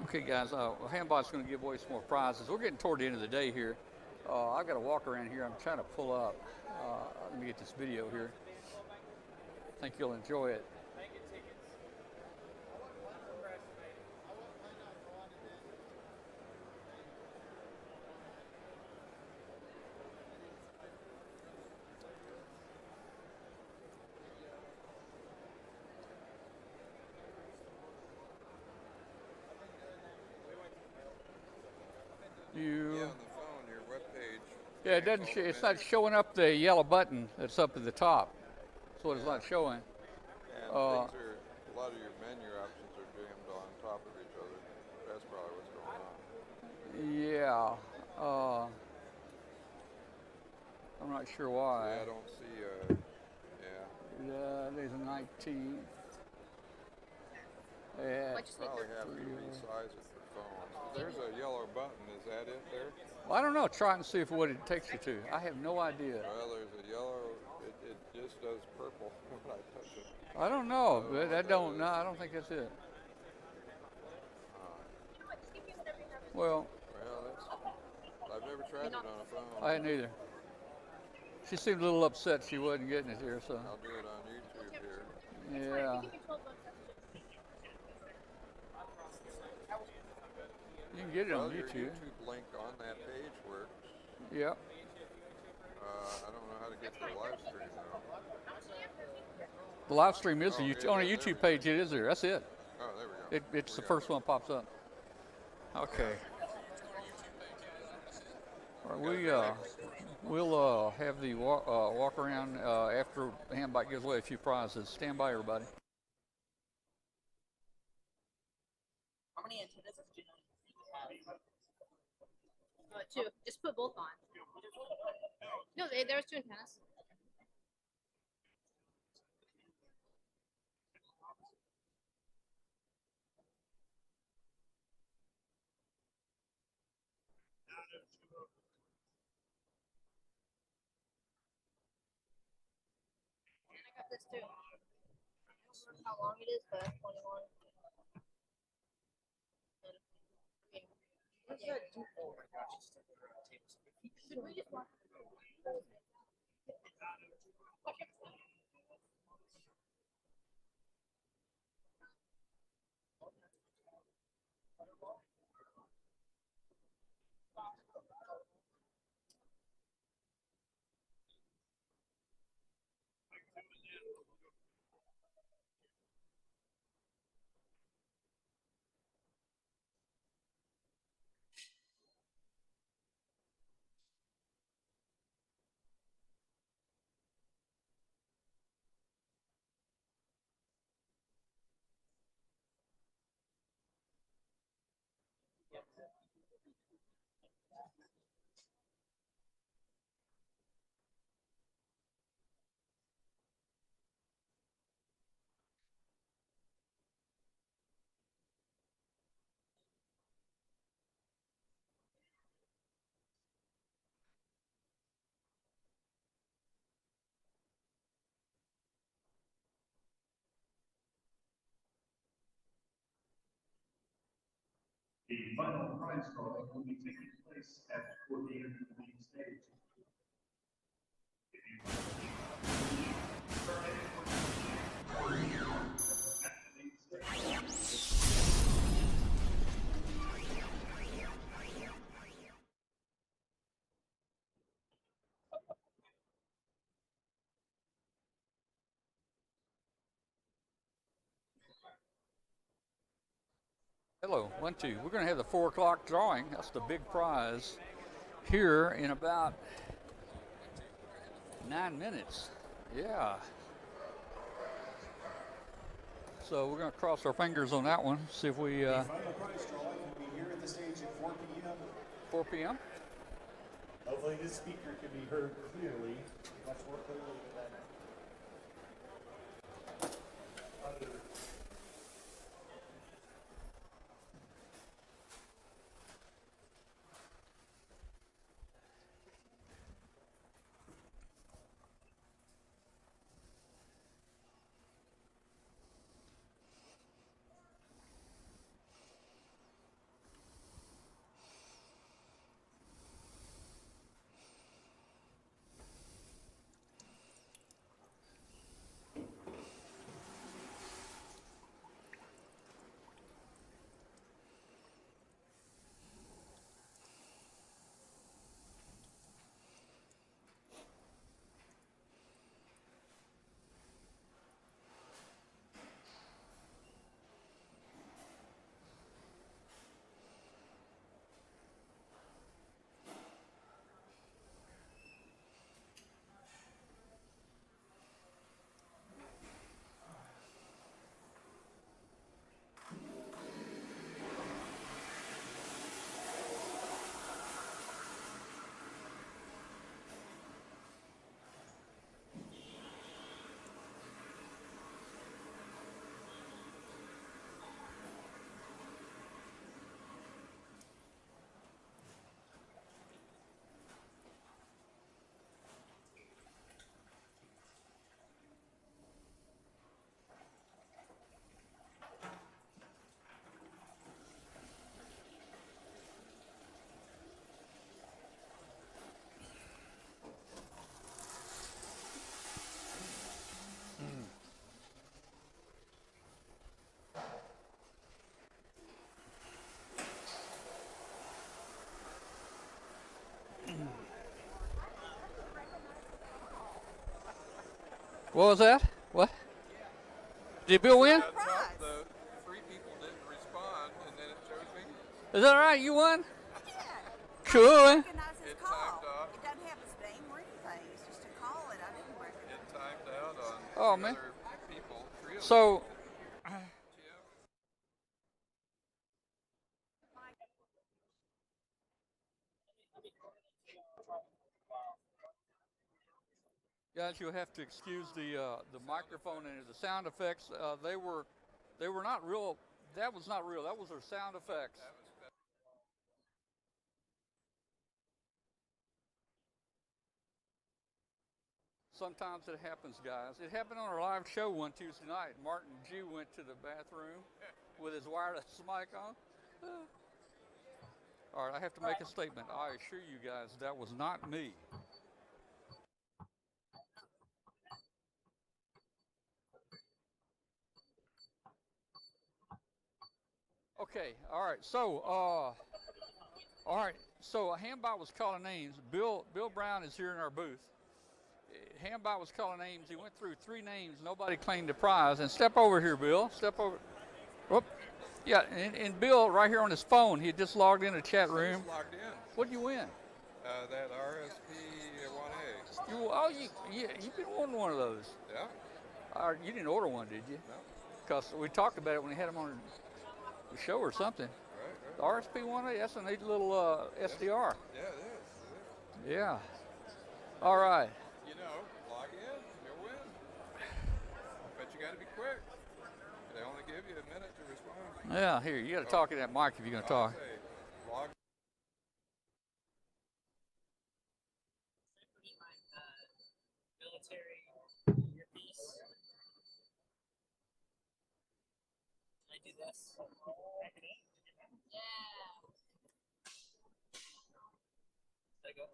Okay, guys, Handbot's going to give away some more prizes. We're getting toward the end of the day here. I've got to walk around here. I'm trying to pull up. Let me get this video here. I think you'll enjoy it. You. Yeah, on the phone, your webpage. Yeah, it doesn't. It's not showing up the yellow button that's up at the top. That's what it's not showing. And things are, a lot of your menu options are jammed on top of each other. That's probably what's going on. Yeah. I'm not sure why. Yeah, I don't see. Yeah. There's a 19. Yeah. Probably have to resize it for phones. There's a yellow button. Is that it there? Well, I don't know. Try and see if what it takes you to. I have no idea. Well, there's a yellow. It just does purple when I touch it. I don't know. But that don't. No, I don't think that's it. Well, that's. I've never tried it on a phone. I hadn't either. She seemed a little upset she wasn't getting it here, so. I'll do it on YouTube here. Yeah. You can get it on Your YouTube. YouTube link on that page works. Yep. I don't know how to get to the live stream though. The live stream is on a YouTube page. It is there. That's it. Oh, there we go. It's the first one that pops up. Okay. All right, we'll have the walk around after Handbot gives away a few prizes. Stand by, everybody. How many antennas do you have? Two. Just put both on. No, there was two antennas. And I got this too. I don't remember how long it is, but 21. What's that? Oh my gosh, it's still there on the table. Should we just walk? The final prize drawing will be taking place toward the end of the main stage. Hello, 1, 2. We're going to have the 4 o'clock drawing. That's the big prize here in about 9 minutes. Yeah. So we're going to cross our fingers on that one. See if we. The final prize drawing will be here at the stage at 4 p.m. 4 p.m. Hopefully, this speaker can be heard clearly, much more clearly than that. What was that? What? Did Bill win? At top, the three people didn't respond, and then it shows me. Is that right? You won? Yeah. Cool. I recognize his It call. timed out. It doesn't have his name or anything. It's just a call that I didn't recognize. It timed out on Oh, two man. other people. Three of So, them. guys, you'll have to excuse the microphone and the sound effects. They were not real. That was not real. That was their sound effects. Sometimes it happens, guys. It happened on our live show one Tuesday night. Martin G went to the bathroom with his wireless mic on. All right, I have to make a statement. I assure you guys that was not me. Okay, all right. So Hambot was calling names. Bill Braun is here in our booth. Hambot was calling names. He went through 3 names. Nobody claimed the prize. And step over here, Bill. Step over. Whoop. Yeah, and Bill, right here on his phone, he had just logged in a chat room. Just logged in. What did you win? That RSP 1A. You've been wanting one of those. Yeah. You didn't order one, did you? No. Because we talked about it when we had him on the show or something. Right. The RSP1A, that's a neat little SDR. Yeah, it is. Yeah. All right. You know, log in, you'll win. But you got to be quick. They only give you a minute to respond. Yeah, here, you got to talk in that mic if you're going to talk. Say, log Military earpiece. Can I do this? Yeah. There you go.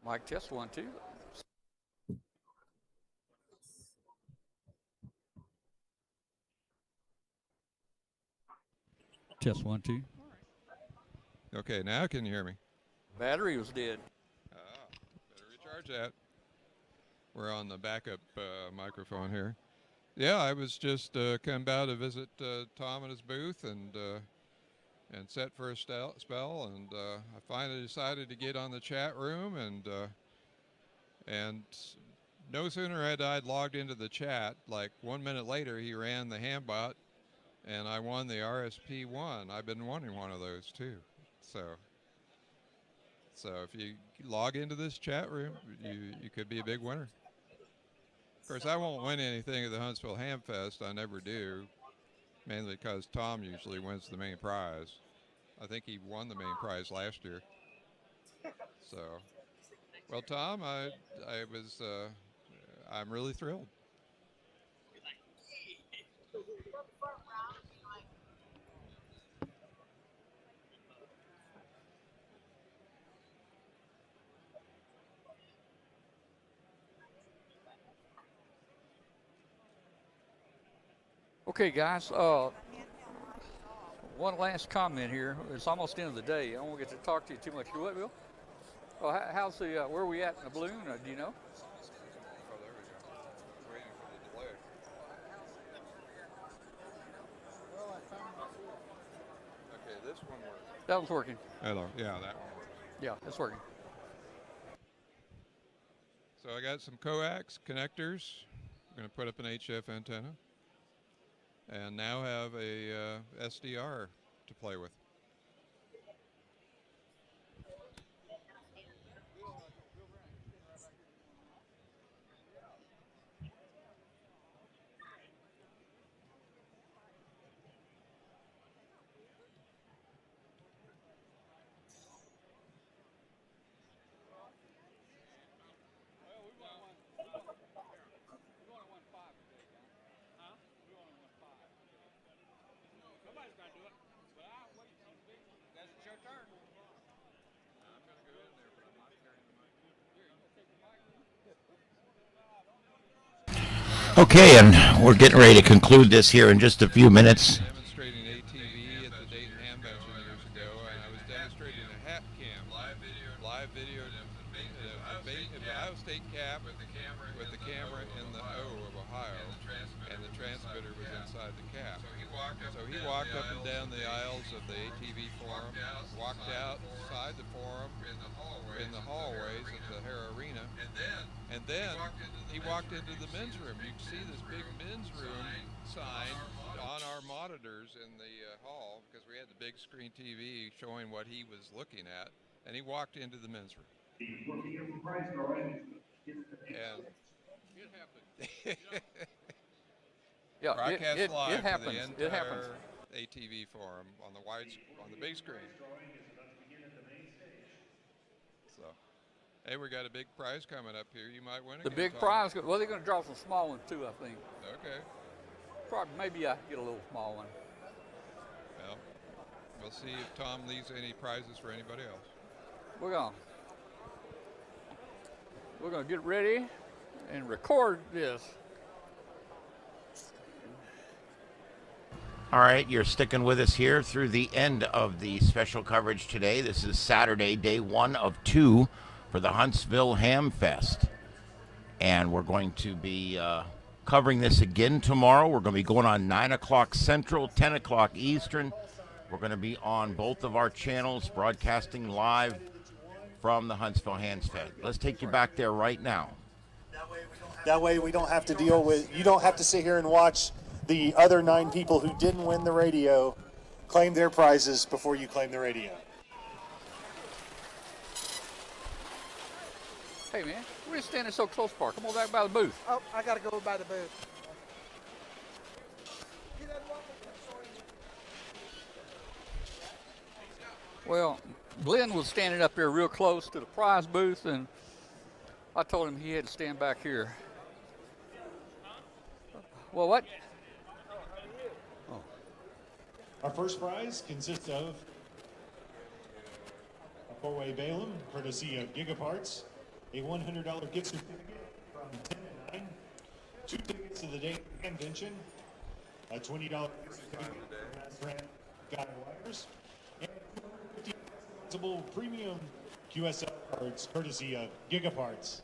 Mic test 1, 2. Test 1, 2. Okay, now can you hear me? Battery was dead. Better recharge that. We're on the backup microphone here. Yeah, I was just come by to visit Tom at his booth and set for a spell, and I finally decided to get on the chat room, and no sooner had I logged into the chat, like 1 minute later he ran the Hambot, and I won the RSP1. I've been wanting one of those too. So if you log into this chat room, you could be a big winner. Of course, I won't win anything at the Huntsville Hamfest. I never do, mainly because Tom usually wins the main prize. I think he won the main prize last year. So, well, Tom, I'm really thrilled. Okay, guys. One last comment here. It's almost the end of the day. I don't want to get to talk to you too much. You what, Bill? Oh, how's the where are we at in the balloon? Do you know? Oh, there we go. Waiting for the delay. Okay, this one works. That one's working. Hello. Yeah, that one works. Yeah, it's working. So I got some coax connectors. I'm going to put up an HF antenna, and now have a SDR to play with. Okay, and we're getting ready to conclude this here in just a few minutes. Demonstrating ATV at the Dayton Ham Convention years ago, and I was demonstrating a hat cam, live video, an Ohio State cap with the camera in the O of Ohio, and the transmitter was inside the cap. So he walked up and down the aisles of the ATV forum, walked outside the forum in the hallways at the Hare Arena, and then he walked into the men's room. You can see this big men's room sign on our monitors in the hall because we had the big screen TV showing what he was looking at, and he walked into the men's room. And Yeah, broadcast live it happens. to the It happens. entire ATV forum on the big screen. So, hey, we got a big prize coming up here. You might win The again, big Tom. prize. Well, they're going to draw some small ones too, I think. Okay. Probably, maybe I get a little small one. Well, we'll see if Tom leaves any prizes for anybody else. We're gonna get ready and record this. All right, you're sticking with us here through the end of the special coverage today. This is Saturday, day 1 of 2 for the Huntsville Hamfest. And we're going to be covering this again tomorrow. We're going to be going on 9 o'clock Central, 10 o'clock Eastern. We're going to be on both of our channels, broadcasting live from the Huntsville Hamfest. Let's take you back there right now. That way we don't have to deal with, you don't have to sit here and watch the other 9 people who didn't win the radio claim their prizes before you claim the radio. Hey man, we're just standing so close, Park. Come on back by the booth. Oh, I gotta go by the booth. Well, Glenn was standing up there real close to the prize booth, and I told him he had to stand back here. Well, what? Our first prize consists of a 4-way Balaam, courtesy of Gigaparts, a $100 gift certificate from 10 to 9, 2 tickets to the Dayton Convention, a $20 gift certificate from Brand Guide Wires, and 250 customizable premium QSL cards, courtesy of Gigaparts.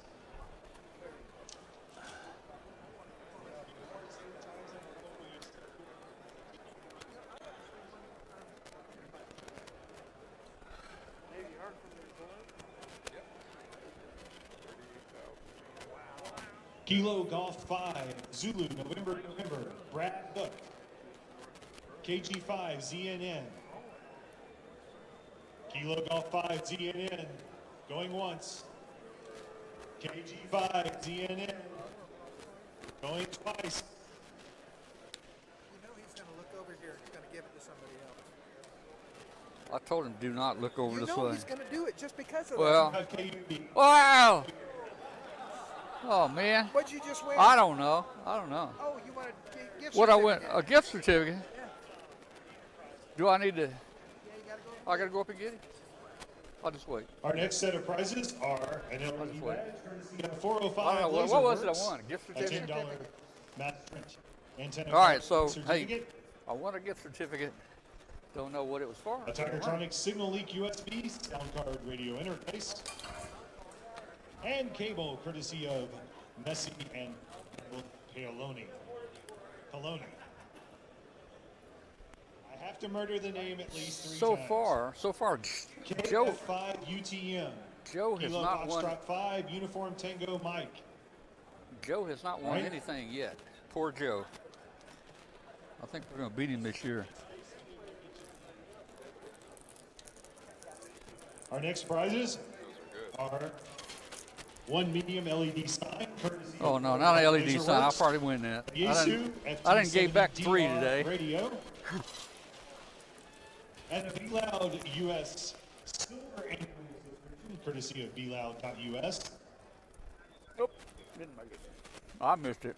Kilo Golf 5, Zulu, November, Brad Hook. KG5, ZNN. Kilo Golf 5, ZNN, going once. KG5, ZNN, going twice. You know he's gonna look over here and he's gonna give it to somebody else. I told him do not look over You this know way. he's gonna do it just because of Well, that. wow! Oh man, What'd you just win? I don't know. Oh, you want a gift What I win? certificate. A gift certificate? Yeah. Do I need to? Yeah, you gotta go. I gotta go up and get it. I'll just wait. Our next set of prizes are an LED wait. badge, courtesy of 405 I don't know, what was it I won? A gift a certificate? $10 Master antenna All right, so certificate, I won a gift certificate. Don't know what it was for. a Tigertronic Signal Leak USB sound card radio interface, and cable courtesy of Messi and Paoloni. I have to murder the name at least 3 So times. far, Joe KF5 UTM. Joe has Kilo not won. Foxtrot 5 Uniform Tango Mike. Joe has not won Right. anything yet. Poor Joe. I think we're going to beat him this year. Our next prizes are 1 medium LED sign. courtesy Oh of no, not an LED Laser sign. I'll Works. probably win that. Yaesu I didn't give back 3 FT70DR today. Radio. And a Be Loud US silver annual subscription, courtesy of BeLoud.us. Nope, didn't make it. I missed it.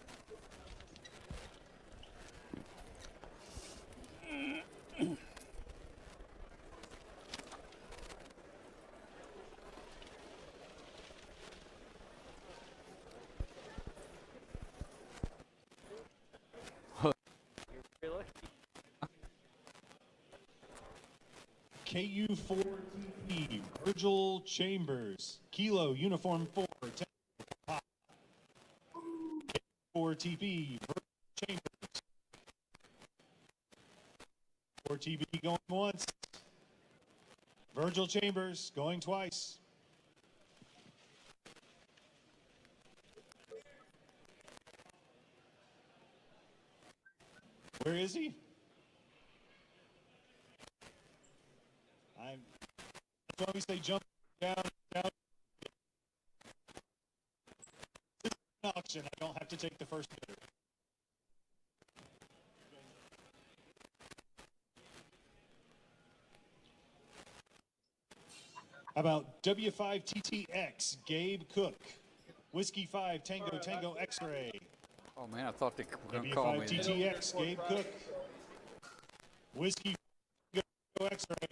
KU4TP, Virgil Chambers, Kilo Uniform 4, 4TP, Virgil Chambers. 4TP going once. Virgil Chambers going twice. Where is he? That's why we say jump down, down. This is an auction. I don't have to take the first bidder. How about W5TTX, Gabe Cook, Whiskey 5 Tango Tango X-Ray. Oh man, I thought they were going to call me. W5TTX, Gabe Cook, Whiskey Tango X-Ray.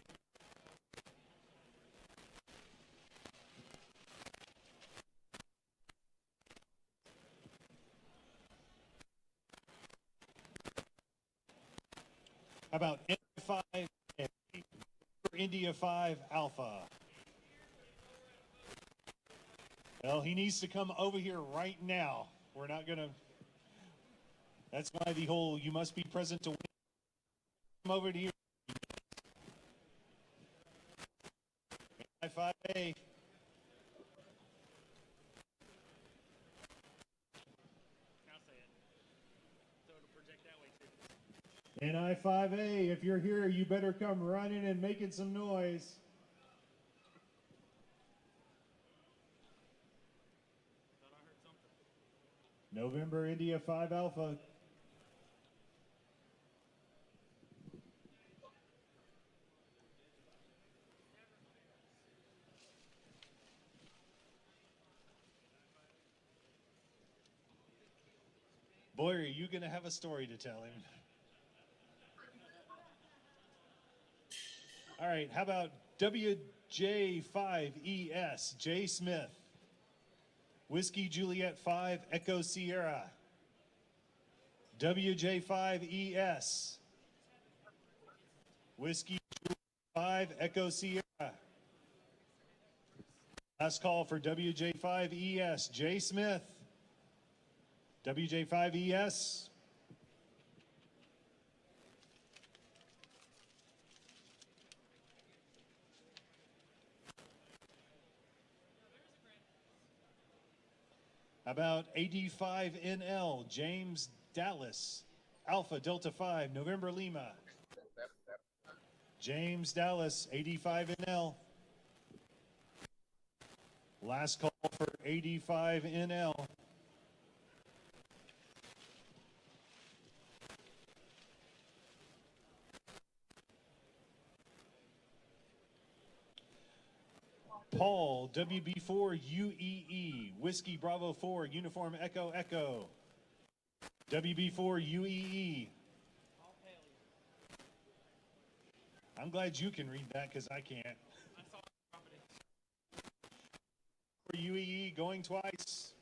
How about India 5 and India 5 Alpha? Well, he needs to come over here right now. We're not going to. That's why the whole you must be present to win. Come over to here. I5A. And I5A, if you're here, you better come running and making some noise. November India 5 Alpha. Boy, are you going to have a story to tell him. All right, how about WJ5ES, J. Smith, Whiskey Juliet 5, Echo Sierra, WJ5ES, Whiskey Juliet 5, Echo Sierra. Last call for WJ5ES, J. Smith, WJ5ES. About AD5NL, James Dallas, Alpha Delta 5, November Lima. James Dallas, AD5NL. Last call for AD5NL. Paul, WB4 UEE, Whiskey Bravo 4, Uniform Echo Echo. WB4 UEE. I'm glad you can read that because I can't. For UEE going twice.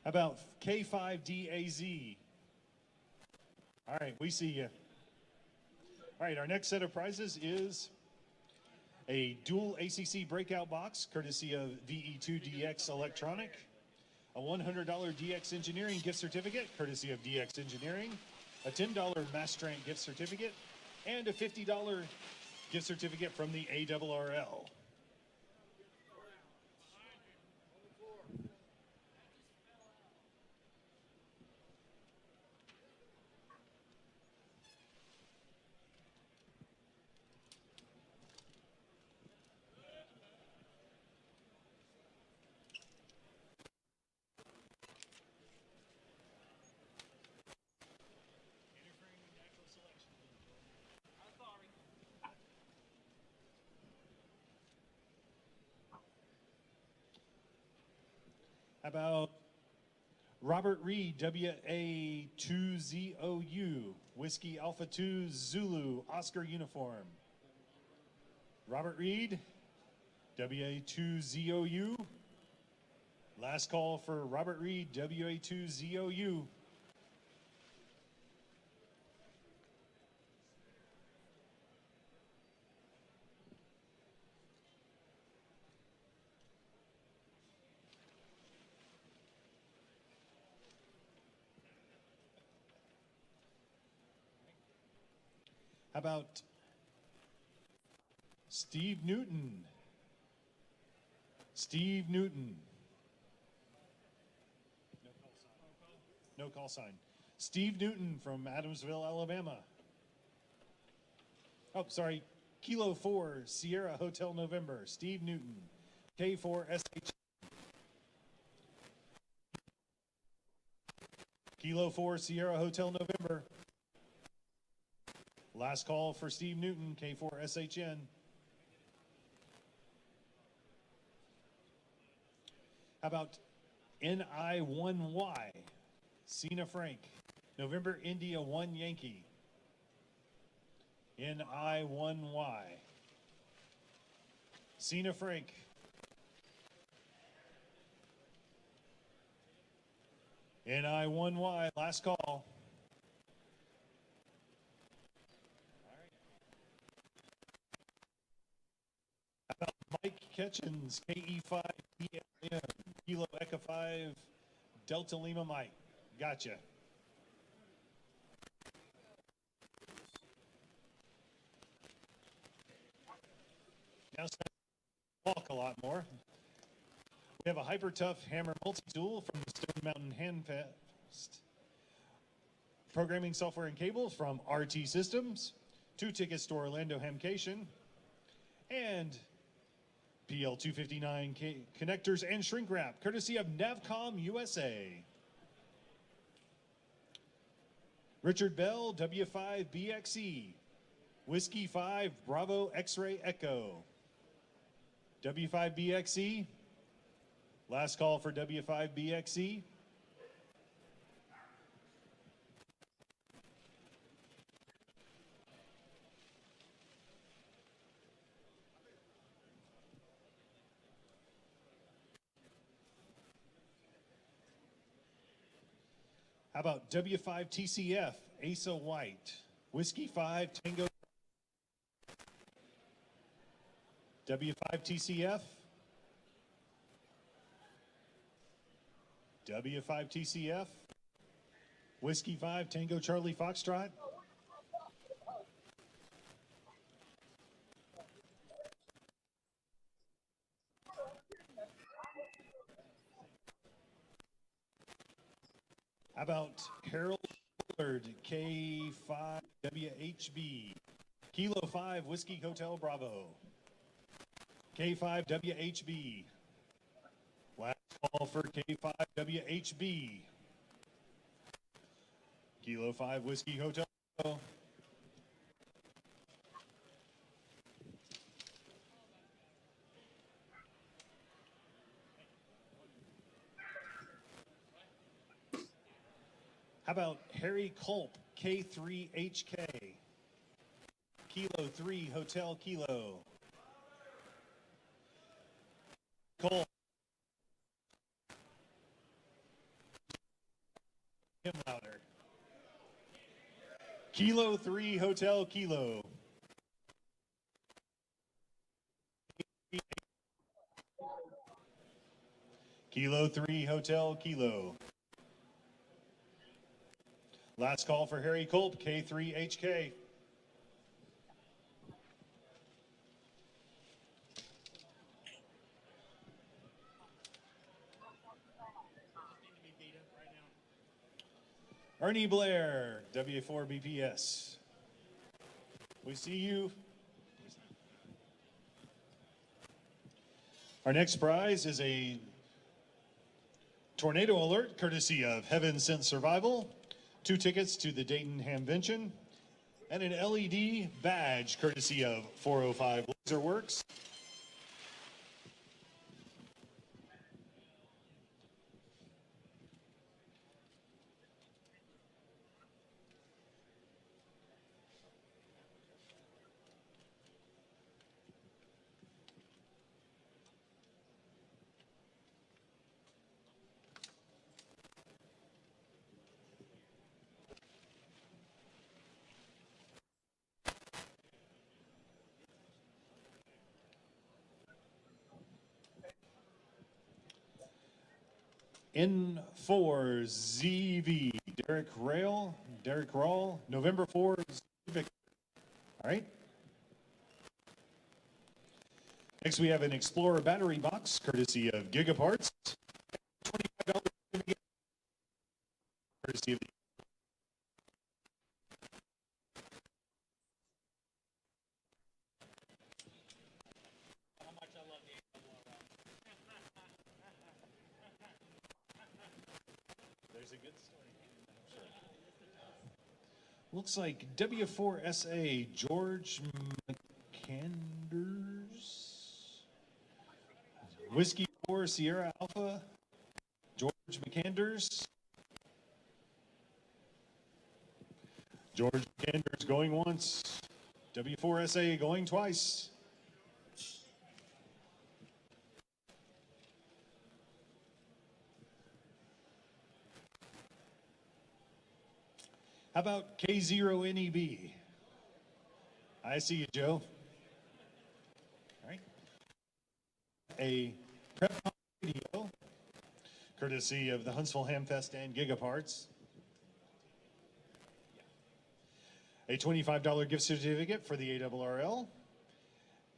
How about K5DAZ? All right, we see you. All right, our next set of prizes is a dual ACC breakout box, courtesy of VE2DX Electronic, a $100 DX Engineering gift certificate, courtesy of DX Engineering, a $10 Mastrant gift certificate, and a $50 gift certificate from the ARRL. How about Robert Reed, WA2ZOU, Whiskey Alpha 2 Zulu, Oscar Uniform. Robert Reed, WA2ZOU. Last call for Robert Reed, WA2ZOU. How about Steve Newton? Steve Newton. No call sign. Steve Newton from Adamsville, Alabama. Oh, sorry. Kilo 4, Sierra Hotel November. Steve Newton. K4SH. Kilo 4, Sierra Hotel November. Last call for Steve Newton, K4SHN. How about NI1Y? Cena Frank. November India 1 Yankee. NI1Y. Cena Frank. NI1Y, last call. How about Mike Ketchens, KE5PLM, Kilo Echo 5, Delta Lima Mike. Gotcha. Now it's time to walk a lot more. We have a Hyper Tough Hammer Multi-Tool from the Stone Mountain Hamfest. Programming software and cables from RT Systems. 2 tickets to Orlando Hamcation. And PL259 connectors and shrink wrap, courtesy of Navcom USA. Richard Bell, W5BXE. Whiskey 5, Bravo X-Ray Echo. W5BXE. Last call for W5BXE. How about W5TCF, Asa White, Whiskey 5, Tango. W5TCF. W5TCF, Whiskey 5, Tango Charlie Foxtrot. How about Harold Willard, K5WHB, Kilo 5, Whiskey Hotel Bravo, K5WHB. Last call for K5WHB. Kilo 5, Whiskey Hotel Bravo. How about Harry Culp, K3HK, Kilo 3, Hotel Kilo. Culp. Him louder. Kilo 3, Hotel Kilo. Kilo 3, Hotel Kilo. Last call for Harry Culp, K3HK. Ernie Blair, W4BPS. We see you. Our next prize is a tornado alert courtesy of Heaven Sent Survival, 2 tickets to the Dayton Hamvention, and an LED badge courtesy of 405 Laser Works. N4ZV, Derek Rawl, November 4, Victor. All right. Next, we have an Explorer battery box, courtesy of Gigaparts. $25 courtesy of the There's a good story. Looks like W4SA George McCanders. Whiskey 4 Sierra Alpha George McCanders. George McCanders going once. W4SA going twice. How about K0NEB? I see you, Joe. All right. A prep radio, courtesy of the Huntsville Hamfest and Gigaparts. A $25 gift certificate for the ARRL.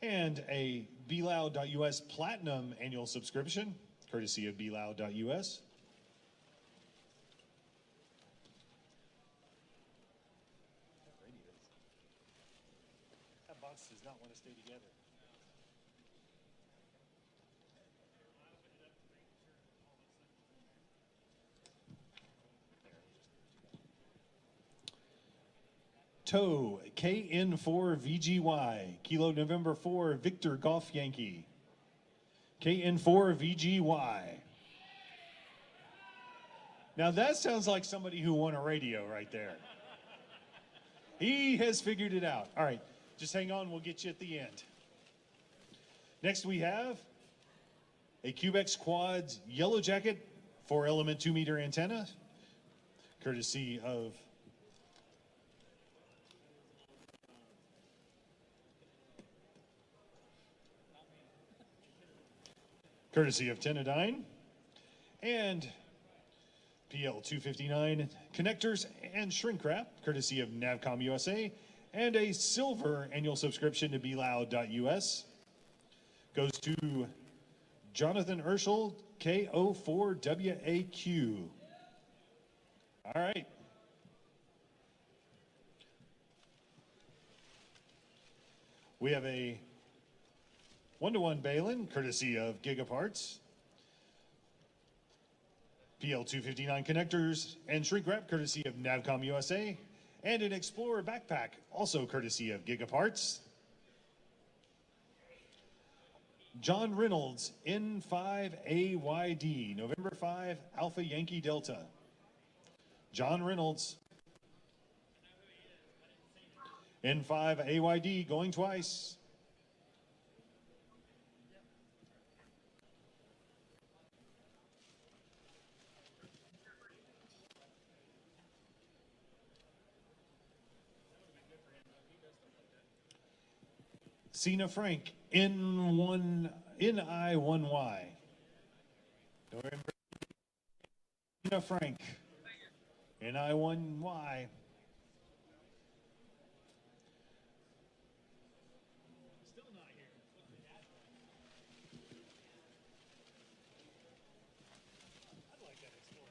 And a BLOUD.US Platinum annual subscription, courtesy of BLOUD.US. That box does not want to stay together. Toe KN4VGY, Kilo November 4, Victor Golf Yankee. KN4VGY. Now that sounds like somebody who won a radio right there. He has figured it out. All right, just hang on, we'll get you at the end. Next we have a Cubex Quads Yellow Jacket 4-element 2-meter antenna, courtesy of Tenadine, and PL259 connectors and shrink wrap, courtesy of Navcom USA, and a silver annual subscription to BLOUD.US goes to Jonathan Urschel, KO4WAQ. All right. We have a 1-to-1 Balin, courtesy of Gigaparts. PL259 connectors and shrink wrap, courtesy of Navcom USA. And an Explorer backpack, also courtesy of Gigaparts. John Reynolds, N5AYD, November 5, Alpha Yankee Delta. John Reynolds, N5AYD, going twice. Cena Frank, N1, NI1Y. Cena Frank, NI1Y. Still not here. I'd like that Explorer.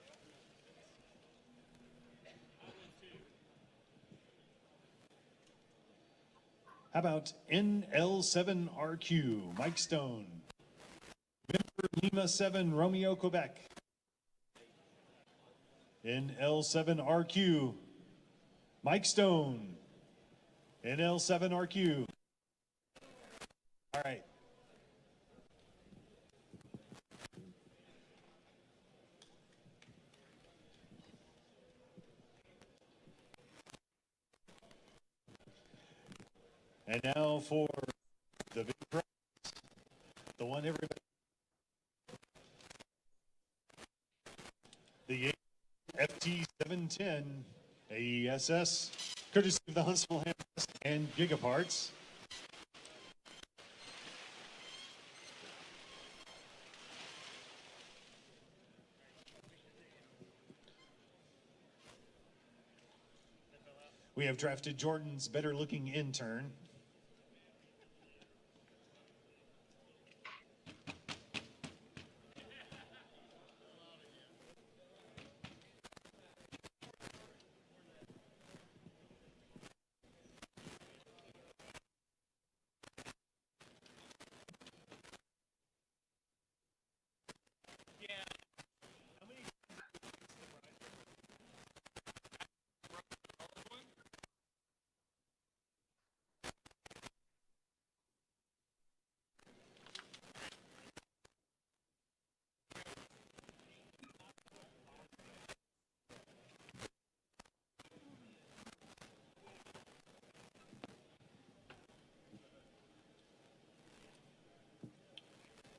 How about NL7RQ, Mike Stone. November Lima 7, Romeo, Quebec. NL7RQ, Mike Stone. NL7RQ. All right. And now for the big prize, the one everybody, the FT710 AESS, courtesy of the Huntsville Hamfest and Gigaparts. We have drafted Jordan's better looking intern.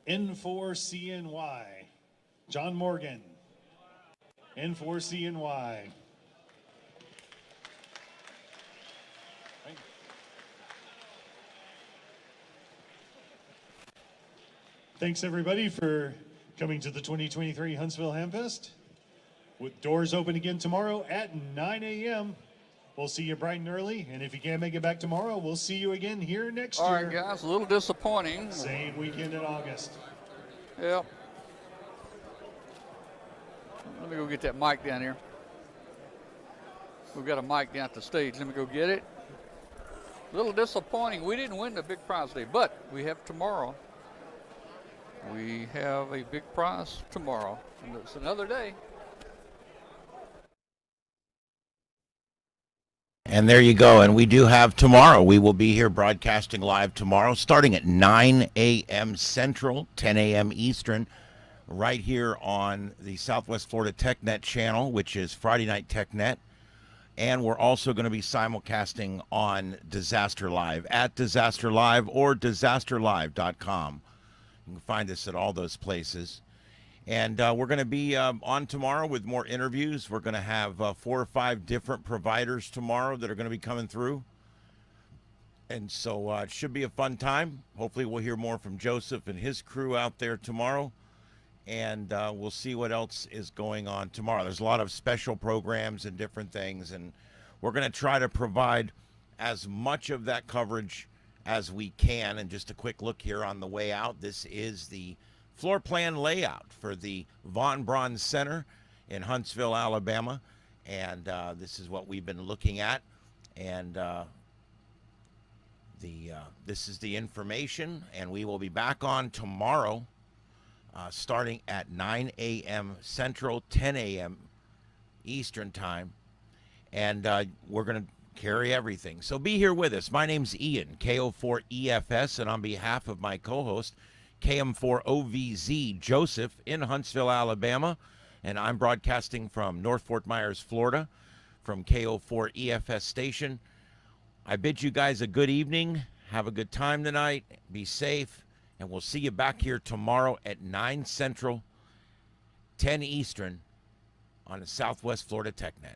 N4CNY, John Morgan. N4CNY. Thanks everybody for coming to the 2023 Huntsville Hamfest. With doors open again tomorrow at 9 a.m. We'll see you bright and early, and if you can't make it back tomorrow, we'll see you again here next year. All right, guys, a little disappointing. Same weekend in August. Yep. Let me go get that mic down here. We've got a mic down at the stage. Let me go get it. A little disappointing. We didn't win the big prize today, but we have tomorrow. We have a big prize tomorrow, and it's another day. And there you go. And we do have tomorrow. We will be here broadcasting live tomorrow, starting at 9 a.m. Central, 10 a.m. Eastern, right here on the Southwest Florida TechNet channel, which is Friday Night TechNet. And we're also going to be simulcasting on Disaster Live, at Disaster Live or disasterlive.com. You can find us at all those places. And we're going to be on tomorrow with more interviews. We're going to have 4 or 5 different providers tomorrow that are going to be coming through. And so it should be a fun time. Hopefully we'll hear more from Joseph and his crew out there tomorrow. And we'll see what else is going on tomorrow. There's a lot of special programs and different things. And we're going to try to provide as much of that coverage as we can. And just a quick look here on the way out. This is the floor plan layout for the Von Braun Center in Huntsville, Alabama. And this is what we've been looking at. And this is the information. And we will be back on tomorrow starting at 9 a.m. Central, 10 a.m. Eastern Time. And we're going to carry everything. So be here with us. My name's Ian, KO4EFS, and on behalf of my co-host, KM4OVZ Joseph in Huntsville, Alabama, and I'm broadcasting from North Fort Myers, Florida, from KO4EFS station. I bid you guys a good evening. Have a good time tonight. Be safe, and we'll see you back here tomorrow at 9 Central, 10 Eastern on the Southwest Florida TechNet.